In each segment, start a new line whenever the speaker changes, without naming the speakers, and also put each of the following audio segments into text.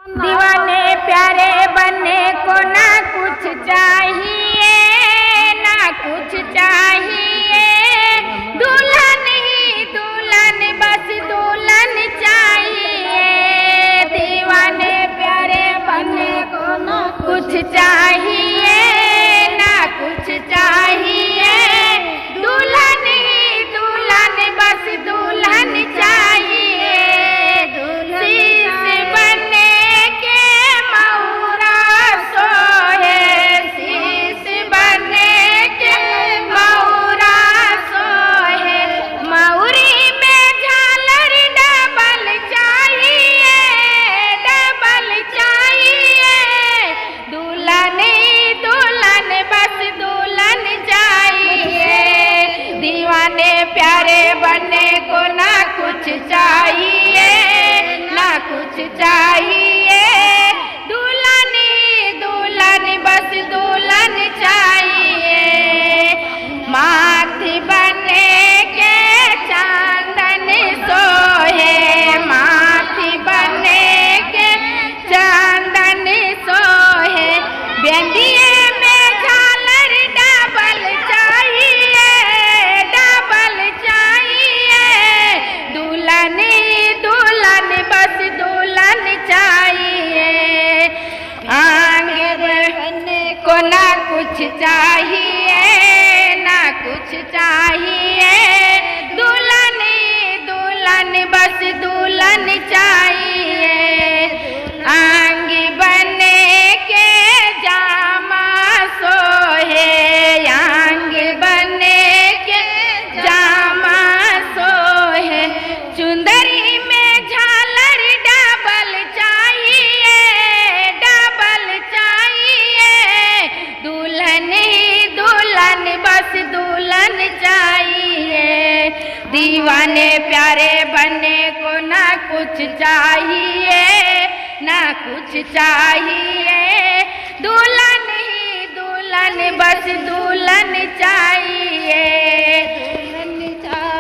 दीवाने प्यारे बनने को ना कुछ चाहिए, ना कुछ चाहिए। दुल्हन ही दुल्हन, बस दुल्हन चाहिए। दीवाने प्यारे बनने को ना कुछ चाहिए, ना कुछ चाहिए। दुल्हन ही दुल्हन, बस दुल्हन चाहिए। प्यारे बनने को ना कुछ चाहिए, ना कुछ चाहिए। दुल्हन ही दुल्हन, बस दुल्हन चाहिए। माथी बनने के चांदन सोहे, माथी बनने के चांदन सोहे। बेंदिए में झालर डबल चाहिए, डबल चाहिए। दुल्हन दुल्हन, बस दुल्हन चाहिए। आगे बढ़ने को ना कुछ चाहिए, ना कुछ चाहिए। दुल्हन दुल्हन, बस दुल्हन चाहिए। आगे बनने के जामा सोहे, आगे बनने के जामा सोहे। चुंदरी में झालर डबल चाहिए, डबल चाहिए। दुल्हन दुल्हन, बस दुल्हन चाहिए। दीवाने प्यारे बनने को ना कुछ चाहिए, ना कुछ चाहिए। दुल्हन ही दुल्हन, बस दुल्हन चाहिए।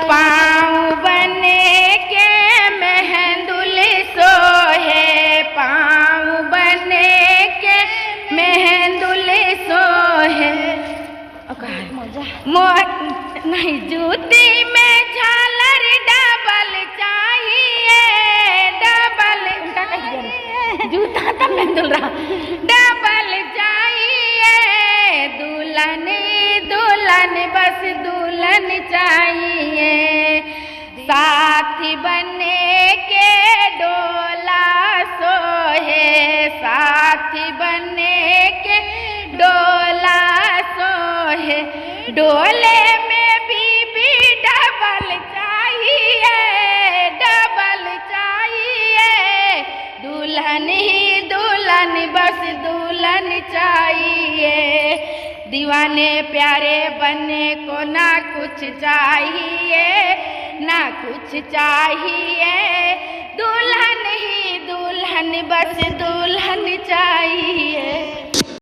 पाँव बने के मेहंदुल सोहे, पाँव बने के मेहंदुल सोहे। नहीं, जूती में झालर डबल चाहिए, डबल। जूता तब नहीं दुल रहा, डबल चाहिए। दुल्हन दुल्हन, बस दुल्हन चाहिए। साथी बनने के डोला सोहे, साथी बनने के डोला सोहे। डोले में बीबी डबल चाहिए, डबल चाहिए। दुल्हन ही दुल्हन, बस दुल्हन चाहिए। दीवाने प्यारे बनने को ना कुछ चाहिए, ना कुछ चाहिए। दुल्हन ही दुल्हन, बस दुल्हन चाहिए।